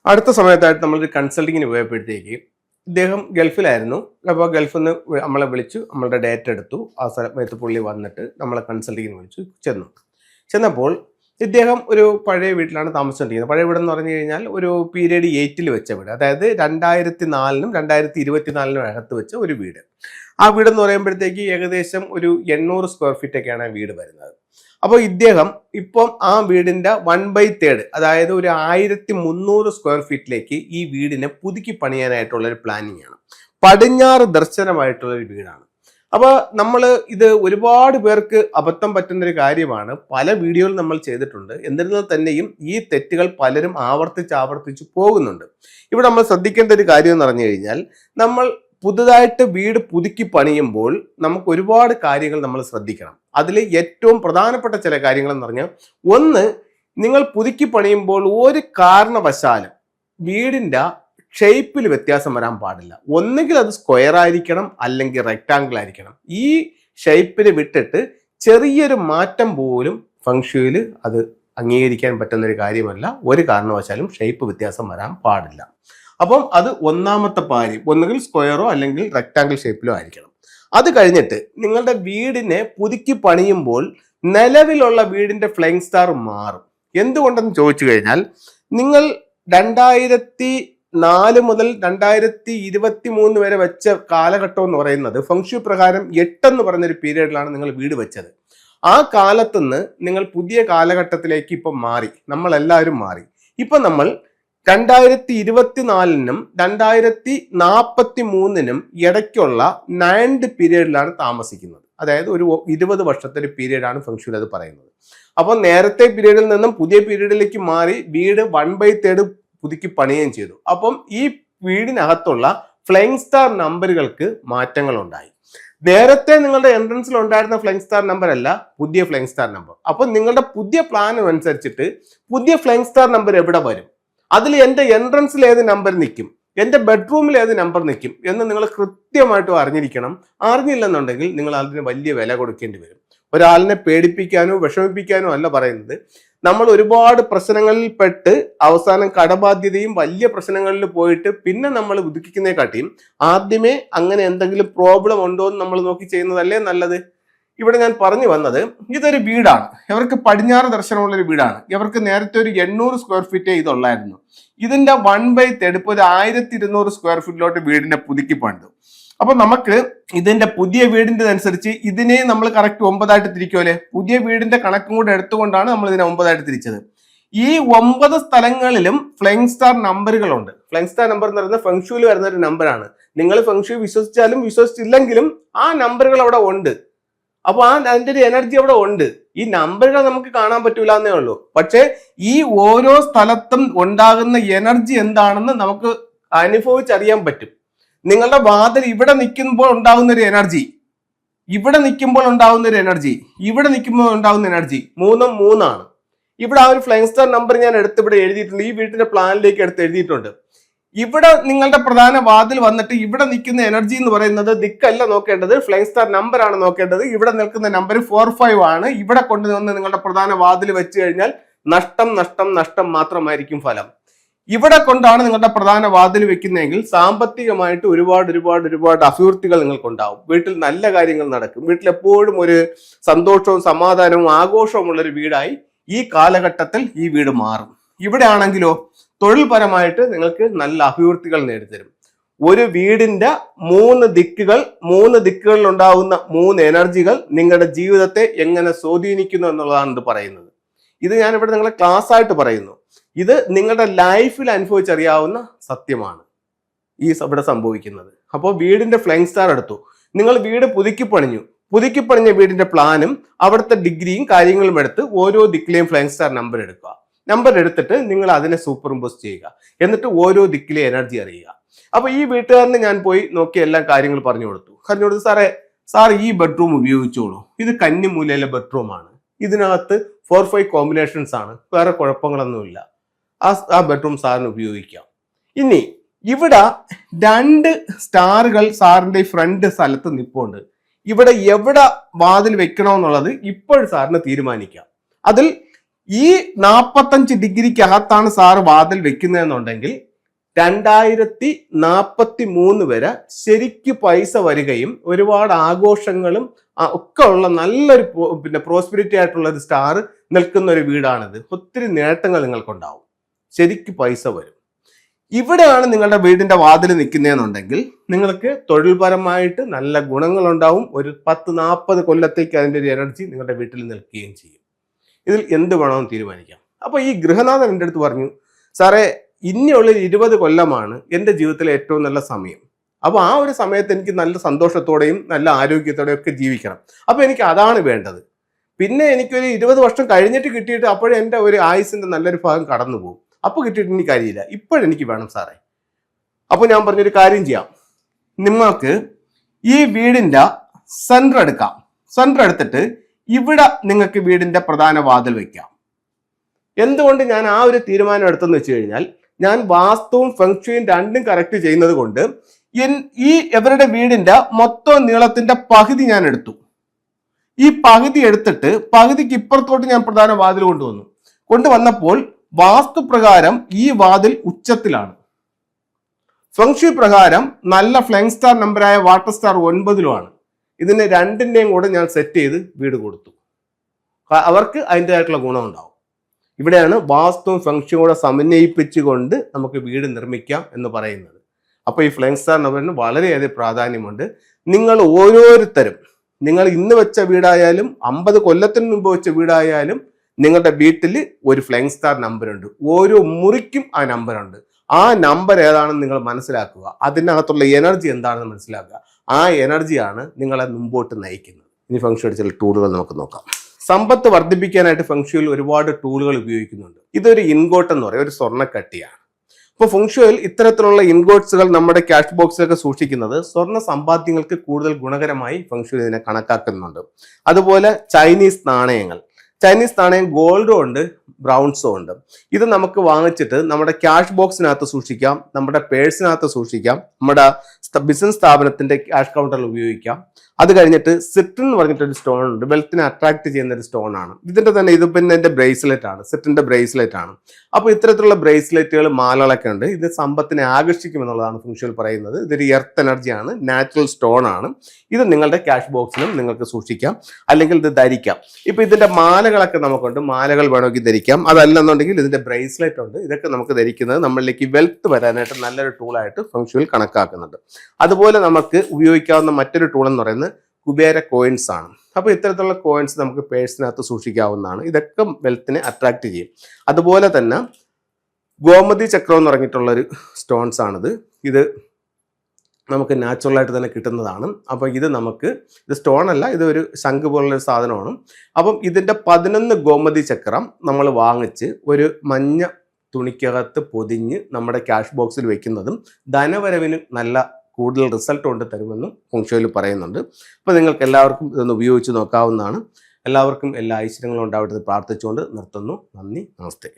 അടുത്ത സമയത്തായിട്ട് നമ്മളൊരു കൺസൾട്ടിങ്ങിന് പോയപ്പോഴത്തേക്ക് ഇദ്ദേഹം ഗൾഫിലായിരുന്നു. അപ്പോൾ ഗൾഫിൽ നിന്ന് നമ്മളെ വിളിച്ചു, നമ്മളുടെ ഡേറ്റ എടുത്തു. ആ സമയത്ത് പുള്ളി വന്നിട്ട് നമ്മളെ കൺസൾട്ടിങ്ങിന് വിളിച്ചു. ചെന്നപ്പോൾ ഇദ്ദേഹം ഒരു പഴയ വീട്ടിലാണ് താമസിച്ചുകൊണ്ടിരിക്കുന്നത്. പഴയ വീടെന്ന് പറഞ്ഞു കഴിഞ്ഞാൽ ഒരു പീരീഡ് 8 വെച്ച വീട്, അതായത് 2004-നും 2024-നും അകത്ത് വെച്ച ഒരു വീട്. ആ വീടെന്ന് പറയുമ്പോഴത്തേക്ക് ഏകദേശം ഒരു 800 സ്ക്വയർ ഫീറ്റ് ഒക്കെയാണ് ആ വീട് വരുന്നത്. അപ്പോൾ ഇദ്ദേഹം ഇപ്പം ആ വീടിന്റെ 1/3, അതായത് ഒരു 1300 സ്ക്വയർ ഫീറ്റിലേക്ക് ഈ വീടിനെ പുതുക്കി പണിയാനായിട്ടുള്ള ഒരു പ്ലാനിങ് ആണ്. പടിഞ്ഞാറ് ദർശനമായിട്ടുള്ള ഒരു വീടാണ്. അപ്പോൾ നമ്മൾ ഇത് ഒരുപാട് പേർക്ക് അബദ്ധം പറ്റുന്നൊരു കാര്യമാണ്. പല വീഡിയോയിൽ നമ്മൾ ചെയ്തിട്ടുണ്ട്. എന്നിരുന്നാൽ തന്നെയും ഈ തെറ്റുകൾ പലരും ആവർത്തിച്ച് പോകുന്നുണ്ട്. ഇവിടെ നമ്മൾ ശ്രദ്ധിക്കേണ്ട ഒരു കാര്യം എന്ന് പറഞ്ഞു കഴിഞ്ഞാൽ, നമ്മൾ പുതുതായിട്ട് വീട് പുതുക്കി പണിയുമ്പോൾ നമുക്ക് ഒരുപാട് കാര്യങ്ങൾ നമ്മൾ ശ്രദ്ധിക്കണം. അതിൽ ഏറ്റവും പ്രധാനപ്പെട്ട ചില കാര്യങ്ങൾ എന്ന് പറഞ്ഞാൽ, ഒന്ന്, നിങ്ങൾ പുതുക്കി പണിയുമ്പോൾ ഒരു കാരണവശാലും വീടിന്റെ ഷേപ്പിൽ വ്യത്യാസം വരാൻ പാടില്ല. ഒന്നുകിൽ അത് സ്ക്വയർ ആയിരിക്കണം, അല്ലെങ്കിൽ റെക്ടാങ്കിൾ ആയിരിക്കണം. ഈ ഷേപ്പിന് വിട്ടിട്ട് ചെറിയൊരു മാറ്റം പോലും ഫംഗ്ഷനിൽ അത് അംഗീകരിക്കാൻ പറ്റുന്ന ഒരു കാര്യമല്ല. ഒരു കാരണവശാലും ഷേപ്പ് വ്യത്യാസം വരാൻ പാടില്ല. അപ്പം അത് ഒന്നാമത്തെ കാര്യം, ഒന്നുകിൽ സ്ക്വയറോ അല്ലെങ്കിൽ റെക്ടാങ്കിൾ ഷേപ്പിലോ ആയിരിക്കണം. അത് കഴിഞ്ഞിട്ട് നിങ്ങളുടെ വീടിനെ പുതുക്കി പണിയുമ്പോൾ നിലവിലുള്ള വീടിന്റെ ഫ്ലൈയിങ് സ്റ്റാർ മാറും. എന്തുകൊണ്ടെന്ന് ചോദിച്ചു കഴിഞ്ഞാൽ, നിങ്ങൾ 2004 മുതൽ 2023 വരെ വെച്ച കാലഘട്ടം എന്ന് പറയുന്നത് ഫംഗ്ഷു പ്രകാരം 8 എന്ന് പറഞ്ഞൊരു പീരീഡിലാണ് നിങ്ങൾ വീട് വെച്ചത്. ആ കാലത്തുനിന്ന് നിങ്ങൾ പുതിയ കാലഘട്ടത്തിലേക്ക് ഇപ്പം മാറി, നമ്മളെല്ലാവരും മാറി. ഇപ്പൊ നമ്മൾ 2024-നും 2043-നും ഇടയ്ക്കുള്ള 9th പീരീഡിലാണ് താമസിക്കുന്നത്. അതായത് ഒരു 20 വർഷത്തെ ഒരു പീരീഡാണ് ഫംഗ്ഷനിൽ അത് പറയുന്നത്. അപ്പോൾ നേരത്തെ പീരീഡിൽ നിന്നും പുതിയ പീരീഡിലേക്ക് മാറി വീട് 1/3 പുതുക്കി പണിയുകയും ചെയ്തു. അപ്പം ഈ വീടിനകത്തുള്ള ഫ്ലൈയിങ് സ്റ്റാർ നമ്പറുകൾക്ക് മാറ്റങ്ങൾ ഉണ്ടായി. നേരത്തെ നിങ്ങളുടെ എൻട്രൻസിൽ ഉണ്ടായിരുന്ന ഫ്ലൈയിങ് സ്റ്റാർ നമ്പർ അല്ല പുതിയ ഫ്ലൈയിങ് സ്റ്റാർ നമ്പർ. അപ്പം നിങ്ങളുടെ പുതിയ പ്ലാൻ അനുസരിച്ചിട്ട് പുതിയ ഫ്ലൈയിങ് സ്റ്റാർ നമ്പർ എവിടെ വരും, അതിൽ എൻ്റെ എൻട്രൻസിൽ ഏത് നമ്പർ നിൽക്കും, എൻ്റെ ബെഡ്റൂമിൽ ഏത് നമ്പർ നിൽക്കും എന്ന് നിങ്ങൾ കൃത്യമായിട്ടും അറിഞ്ഞിരിക്കണം. അറിഞ്ഞില്ലെന്നുണ്ടെങ്കിൽ നിങ്ങൾ അതിന് വലിയ വില കൊടുക്കേണ്ടി വരും. ഒരാളിനെ പേടിപ്പിക്കാനോ വിഷമിപ്പിക്കാനോ അല്ല പറയുന്നത്. നമ്മൾ ഒരുപാട് പ്രശ്നങ്ങളിൽ പെട്ട് അവസാനം കടബാധ്യതയും വലിയ പ്രശ്നങ്ങളിൽ പോയിട്ട് പിന്നെ നമ്മൾ പുതുക്കുന്നതിനെക്കാട്ടിയും ആദ്യമേ അങ്ങനെ എന്തെങ്കിലും പ്രോബ്ലം ഉണ്ടോ എന്ന് നമ്മൾ നോക്കി ചെയ്യുന്നതല്ലേ നല്ലത്. ഇവിടെ ഞാൻ പറഞ്ഞു വന്നത്, ഇതൊരു വീടാണ്, ഇവർക്ക് പടിഞ്ഞാറ് ദർശനമുള്ള ഒരു വീടാണ്. ഇവർക്ക് നേരത്തെ ഒരു 800 സ്ക്വയർ ഫീറ്റേ ഇതുള്ളായിരുന്നു. ഇതിന്റെ 1/3 ഇപ്പോൾ ഒരു 1200 സ്ക്വയർ ഫീറ്റിലോട്ട് വീടിനെ പുതുക്കി പണിതു. അപ്പൊ നമുക്ക് ഇതിന്റെ പുതിയ വീടിന്റെ അനുസരിച്ച് ഇതിനെ നമ്മൾ കറക്റ്റ് 9 തിരിക്കുമല്ലേ. പുതിയ വീടിന്റെ കണക്കും കൂടെ എടുത്തുകൊണ്ടാണ് നമ്മൾ ഇതിനെ 9 തിരിച്ചത്. ഈ 9 സ്ഥലങ്ങളിലും ഫ്ലൈയിങ് സ്റ്റാർ നമ്പറുകളുണ്ട്. ഫ്ലൈയിങ് സ്റ്റാർ നമ്പർ എന്ന് പറയുന്നത് ഫംഗ്ഷുവിൽ വരുന്ന ഒരു നമ്പറാണ്. നിങ്ങൾ ഫംഗ്ഷു വിശ്വസിച്ചാലും വിശ്വസിച്ചില്ലെങ്കിലും ആ നമ്പറുകൾ അവിടെ ഉണ്ട്. അപ്പൊ അതിന്റെ ഒരു എനർജി അവിടെ ഉണ്ട്. ഈ നമ്പറുകൾ നമുക്ക് കാണാൻ പറ്റൂല എന്നേ ഉള്ളൂ. പക്ഷെ ഈ ഓരോ സ്ഥലത്തും ഉണ്ടാകുന്ന എനർജി എന്താണെന്ന് നമുക്ക് അനുഭവിച്ചറിയാൻ പറ്റും. നിങ്ങളുടെ വാതിൽ ഇവിടെ നിൽക്കുമ്പോൾ ഉണ്ടാകുന്ന ഒരു എനർജി, ഇവിടെ നിൽക്കുമ്പോൾ ഉണ്ടാകുന്ന ഒരു എനർജി, ഇവിടെ നിൽക്കുമ്പോൾ ഉണ്ടാകുന്ന എനർജി, മൂന്നും മൂന്നാണ്. ഇവിടെ ആ ഒരു ഫ്ലൈയിങ് സ്റ്റാർ നമ്പർ ഞാൻ എടുത്ത് ഇവിടെ എഴുതിയിട്ടുണ്ട്. ഈ വീട്ടിന്റെ പ്ലാനിലേക്ക് എടുത്ത് എഴുതിയിട്ടുണ്ട്. ഇവിടെ നിങ്ങളുടെ പ്രധാന വാതിൽ വന്നിട്ട് ഇവിടെ നിൽക്കുന്ന എനർജി എന്ന് പറയുന്നത് ദിക്കല്ല നോക്കേണ്ടത്, ഫ്ലൈയിങ് സ്റ്റാർ നമ്പർ ആണ് നോക്കേണ്ടത്. ഇവിടെ നിൽക്കുന്ന നമ്പർ 45 ആണ്. ഇവിടെ കൊണ്ടുവന്ന് നിങ്ങളുടെ പ്രധാന വാതിൽ വെച്ച് കഴിഞ്ഞാൽ നഷ്ടം നഷ്ടം നഷ്ടം മാത്രമായിരിക്കും ഫലം. ഇവിടെ കൊണ്ടാണ് നിങ്ങളുടെ പ്രധാന വാതിൽ വെക്കുന്നതെങ്കിൽ സാമ്പത്തികമായിട്ട് ഒരുപാട് അഭിവൃദ്ധികൾ നിങ്ങൾക്കുണ്ടാവും. വീട്ടിൽ നല്ല കാര്യങ്ങൾ നടക്കും. വീട്ടിൽ എപ്പോഴും ഒരു സന്തോഷവും സമാധാനവും ആഘോഷവും ഉള്ളൊരു വീടായി ഈ കാലഘട്ടത്തിൽ ഈ വീട് മാറും. ഇവിടെ ആണെങ്കിലോ തൊഴിൽപരമായിട്ട് നിങ്ങൾക്ക് നല്ല അഭിവൃദ്ധികൾ നേടിത്തരും. ഒരു വീടിന്റെ 3 ദിക്കുകളിൽ ഉണ്ടാകുന്ന 3 എനർജികൾ നിങ്ങളുടെ ജീവിതത്തെ എങ്ങനെ സ്വാധീനിക്കുന്നു എന്നുള്ളതാണ് ഇത് പറയുന്നത്. ഇത് ഞാൻ ഇവിടെ നിങ്ങളെ ക്ലാസ് ആയിട്ട് പറയുന്നു. ഇത് നിങ്ങളുടെ ലൈഫിൽ അനുഭവിച്ചറിയാവുന്ന സത്യമാണ് ഈ ഇവിടെ സംഭവിക്കുന്നത്. അപ്പോൾ വീടിന്റെ ഫ്ലൈയിങ് സ്റ്റാർ എടുത്തു, നിങ്ങൾ വീട് പുതുക്കി പണിഞ്ഞ വീടിന്റെ പ്ലാനും അവിടുത്തെ ഡിഗ്രിയും കാര്യങ്ങളും എടുത്ത് ഓരോ ദിക്കിലെയും ഫ്ലൈയിങ് സ്റ്റാർ നമ്പർ എടുക്കുക. നമ്പർ എടുത്തിട്ട് നിങ്ങൾ അതിനെ സൂപ്പർ ഇമ്പോസ് ചെയ്യുക. എന്നിട്ട് ഓരോ ദിക്കിലെ എനർജി അറിയുക. അപ്പൊ ഈ വീട്ടുകാരന് ഞാൻ പോയി നോക്കി എല്ലാ കാര്യങ്ങൾ പറഞ്ഞു കൊടുത്തു. സാർ ഈ ബെഡ്റൂം ഉപയോഗിച്ചോളൂ. ഇത് കന്നിമൂലയിലെ ബെഡ്റൂമാണ്. ഇതിനകത്ത് 4-5 കോമ്പിനേഷൻസ് ആണ്. വേറെ കുഴപ്പങ്ങളൊന്നുമില്ല. ആ ബെഡ്റൂം സാറിന് ഉപയോഗിക്കാം. ഇനി ഇവിടെ 2 സ്റ്റാറുകൾ സാറിന്റെ ഫ്രണ്ട് സ്ഥലത്ത് നിൽപ്പുണ്ട്. ഇവിടെ എവിടെ വാതിൽ വെക്കണമെന്നുള്ളത് ഇപ്പോൾ സാറിന് തീരുമാനിക്കാം. അതിൽ ഈ 45 ഡിഗ്രിക്കകത്താണ് സാറ് വാതിൽ വെക്കുന്നതെന്നുണ്ടെങ്കിൽ 2043 വരെ ശരിക്ക് പൈസ വരികയും ഒരുപാട് ആഘോഷങ്ങളും ഒക്കെ ഉള്ള നല്ലൊരു പ്രോസ്പെരിറ്റി ആയിട്ടുള്ള ഒരു സ്റ്റാർ നിൽക്കുന്ന ഒരു വീടാണിത്. ഒത്തിരി നേട്ടങ്ങൾ നിങ്ങൾക്കുണ്ടാവും, ശരിക്ക് പൈസ വരും. ഇവിടെയാണ് നിങ്ങളുടെ വീടിന്റെ വാതിൽ നിൽക്കുന്നതെന്നുണ്ടെങ്കിൽ നിങ്ങൾക്ക് തൊഴിൽപരമായിട്ട് നല്ല ഗുണങ്ങളുണ്ടാവും. ഒരു 10-40 കൊല്ലത്തേക്ക് അതിൻ്റെ ഒരു എനർജി നിങ്ങളുടെ വീട്ടിൽ നിൽക്കുകയും ചെയ്യും. ഇതിൽ എന്ത് വേണമെന്ന് തീരുമാനിക്കാം. അപ്പോൾ ഈ ഗൃഹനാഥൻ എൻ്റെ അടുത്ത് പറഞ്ഞു, സാറേ ഇനിയുള്ള 20 കൊല്ലമാണ് എൻ്റെ ജീവിതത്തിലെ ഏറ്റവും നല്ല സമയം. അപ്പോൾ ആ ഒരു സമയത്ത് എനിക്ക് നല്ല സന്തോഷത്തോടെയും നല്ല ആരോഗ്യത്തോടെയും ഒക്കെ ജീവിക്കണം. അപ്പോൾ എനിക്ക് അതാണ് വേണ്ടത്. പിന്നെ എനിക്കൊരു 20 വർഷം കഴിഞ്ഞിട്ട് കിട്ടിയിട്ട് അപ്പോഴേ എൻ്റെ ഒരു ആയുസിൻ്റെ നല്ലൊരു ഭാഗം കടന്നു പോകും. അപ്പോൾ കിട്ടിയിട്ട് എനിക്ക് കാര്യമില്ല, ഇപ്പോഴെനിക്ക് വേണം സാറേ. അപ്പോൾ ഞാൻ പറഞ്ഞൊരു കാര്യം ചെയ്യാം, നിങ്ങൾക്ക് ഈ വീടിൻ്റെ സെൻറ്റർ എടുക്കാം. സെൻറ്റർ എടുത്തിട്ട് ഇവിടെ നിങ്ങൾക്ക് വീടിൻ്റെ പ്രധാന വാതിൽ വയ്ക്കാം. എന്തുകൊണ്ട് ഞാൻ ആ ഒരു തീരുമാനം എടുത്തെന്ന് വെച്ച് കഴിഞ്ഞാൽ, ഞാൻ വാസ്തുവും ഫെങ്ഷുയും രണ്ടും കറക്റ്റ് ചെയ്യുന്നത് കൊണ്ട് ഈ ഇവരുടെ വീടിന്റെ മൊത്തം നീളത്തിന്റെ പകുതി ഞാൻ എടുത്തു. ഈ പകുതി എടുത്തിട്ട് പകുതിക്ക് ഇപ്പുറത്തോട്ട് ഞാൻ പ്രധാന വാതിൽ കൊണ്ടുവന്നപ്പോൾ വാസ്തുപ്രകാരം ഈ വാതിൽ ഉച്ചത്തിലാണ്. ഫെങ്ഷു പ്രകാരം നല്ല ഫ്ലൈങ് സ്റ്റാർ നമ്പറായ വാട്ടർ സ്റ്റാർ 9-ലുമാണ്. ഇതിന് രണ്ടിൻ്റെയും കൂടെ ഞാൻ സെറ്റ് ചെയ്ത് വീട് കൊടുത്തു. അവർക്ക് അതിൻ്റെതായിട്ടുള്ള ഗുണമുണ്ടാവും. ഇവിടെയാണ് വാസ്തുവും ഫെങ്ഷും കൂടെ സമന്വയിപ്പിച്ചുകൊണ്ട് നമുക്ക് വീട് നിർമ്മിക്കാം എന്ന് പറയുന്നത്. അപ്പോൾ ഈ ഫ്ലൈങ് സ്റ്റാർ നമ്പറിന് വളരെയധികം പ്രാധാന്യമുണ്ട്. നിങ്ങൾ ഓരോരുത്തരും, നിങ്ങൾ ഇന്ന് വെച്ച വീടായാലും 50 കൊല്ലത്തിന് മുമ്പ് വെച്ച വീടായാലും നിങ്ങളുടെ വീട്ടിൽ ഒരു ഫ്ലൈങ് സ്റ്റാർ നമ്പറുണ്ട്. ഓരോ മുറിക്കും ആ നമ്പറുണ്ട്. ആ നമ്പർ ഏതാണെന്ന് നിങ്ങൾ മനസ്സിലാക്കുക. അതിനകത്തുള്ള എനർജി എന്താണെന്ന് മനസ്സിലാക്കുക. ആ എനർജിയാണ് നിങ്ങളെ മുമ്പോട്ട് നയിക്കുന്നത്. ഇനി ഫെങ്ഷുയുടെ ചില ടൂളുകൾ നമുക്ക് നോക്കാം. സമ്പത്ത് വർദ്ധിപ്പിക്കാനായിട്ട് ഫെങ്ഷുയിൽ ഒരുപാട് ടൂളുകൾ ഉപയോഗിക്കുന്നുണ്ട്. ഇതൊരു ഇൻഗോട്ട് എന്ന് പറയും, ഒരു സ്വർണ്ണക്കട്ടിയാണ്. അപ്പോൾ ഫെങ്ഷുയിൽ ഇത്തരത്തിലുള്ള ഇൻഗോട്ട്സുകൾ നമ്മുടെ ക്യാഷ് ബോക്സിലൊക്കെ സൂക്ഷിക്കുന്നത് സ്വർണ്ണ സമ്പാദ്യങ്ങൾക്ക് കൂടുതൽ ഗുണകരമായി ഫെങ്ഷുയിൽ ഇതിനെ കണക്കാക്കുന്നുണ്ട്. അതുപോലെ ചൈനീസ് നാണയങ്ങൾ ഗോൾഡും ഉണ്ട്, ബ്രൗൺസും ഉണ്ട്. ഇത് നമുക്ക് വാങ്ങിച്ചിട്ട് നമ്മുടെ ക്യാഷ് ബോക്സിനകത്ത് സൂക്ഷിക്കാം, നമ്മുടെ പേഴ്സിനകത്ത് സൂക്ഷിക്കാം, നമ്മുടെ ബിസിനസ് സ്ഥാപനത്തിന്റെ ക്യാഷ് കൗണ്ടറിൽ ഉപയോഗിക്കാം. അത് കഴിഞ്ഞിട്ട് സിട്രിൻ എന്ന് പറഞ്ഞിട്ടൊരു സ്റ്റോൺ ഉണ്ട്, വെൽത്തിനെ അട്രാക്ട് ചെയ്യുന്ന ഒരു സ്റ്റോൺ ആണ്. ഇതിന്റെ തന്നെ ഇത് പിന്നെ എൻ്റെ ബ്രേസ്ലെറ്റ് ആണ്, സിട്രിന്റെ ബ്രേസ്ലെറ്റ് ആണ്. അപ്പോൾ ഇത്തരത്തിലുള്ള ബ്രേസ്ലെറ്റുകൾ, മാലകളൊക്കെ ഉണ്ട്. ഇത് സമ്പത്തിനെ ആകർഷിക്കുമെന്നുള്ളതാണ് ഫെങ്ഷുയിൽ പറയുന്നത്. ഇതൊരു എർത്ത് എനർജിയാണ്, നാച്ചുറൽ സ്റ്റോൺ ആണ്. ഇത് നിങ്ങളുടെ ക്യാഷ് ബോക്സിലും നിങ്ങൾക്ക് സൂക്ഷിക്കാം, അല്ലെങ്കിൽ ഇത് ധരിക്കാം. ഇപ്പൊ ഇതിന്റെ മാലകളൊക്കെ നമുക്കുണ്ട്, മാലകൾ വേണമെങ്കിൽ ധരിക്കാം. അതല്ലെന്നുണ്ടെങ്കിൽ ഇതിന്റെ ബ്രേസ്ലെറ്റ് ഉണ്ട്. ഇതൊക്കെ നമുക്ക് ധരിക്കുന്നത് നമ്മളിലേക്ക് വെൽത്ത് വരാനായിട്ട് നല്ലൊരു ടൂളായിട്ട് ഫെങ്ഷുയിൽ കണക്കാക്കുന്നുണ്ട്. അതുപോലെ നമുക്ക് ഉപയോഗിക്കാവുന്ന മറ്റൊരു ടൂൾ എന്ന് പറയുന്നത് കുബേര കോയിൻസ് ആണ്. അപ്പോൾ ഇത്തരത്തിലുള്ള കോയിൻസ് നമുക്ക് പേഴ്സിനകത്ത് സൂക്ഷിക്കാവുന്നതാണ്. ഇതൊക്കെ വെൽത്തിനെ അട്രാക്ട് ചെയ്യും. അതുപോലെ തന്നെ ഗോമതി ചക്രം എന്ന് പറഞ്ഞിട്ടുള്ളൊരു സ്റ്റോൺസ് ആണിത്. ഇത് നമുക്ക് നാച്ചുറലായിട്ട് തന്നെ കിട്ടുന്നതാണ്. അപ്പോൾ ഇത് സ്റ്റോൺ അല്ല, ഇത് ഒരു ശംഖ് പോലുള്ളൊരു സാധനമാണ്. അപ്പം ഇതിൻ്റെ 11 ഗോമതി ചക്രം നമ്മൾ വാങ്ങിച്ച് ഒരു മഞ്ഞ തുണിക്കകത്ത് പൊതിഞ്ഞ് നമ്മുടെ ക്യാഷ് ബോക്സിൽ വെക്കുന്നതും ധനവരവിന് നല്ല കൂടുതൽ റിസൾട്ട് കൊണ്ട് തരുമെന്നും ഫെങ്ഷുയിൽ പറയുന്നുണ്ട്. അപ്പോൾ നിങ്ങൾക്ക് എല്ലാവർക്കും ഇതൊന്ന് ഉപയോഗിച്ച് നോക്കാവുന്നതാണ്. എല്ലാവർക്കും എല്ലാ ഐശ്വര്യങ്ങളും ഉണ്ടാവട്ടെ പ്രാർത്ഥിച്ചുകൊണ്ട് നിർത്തുന്നു. നന്ദി, നമസ്തേ.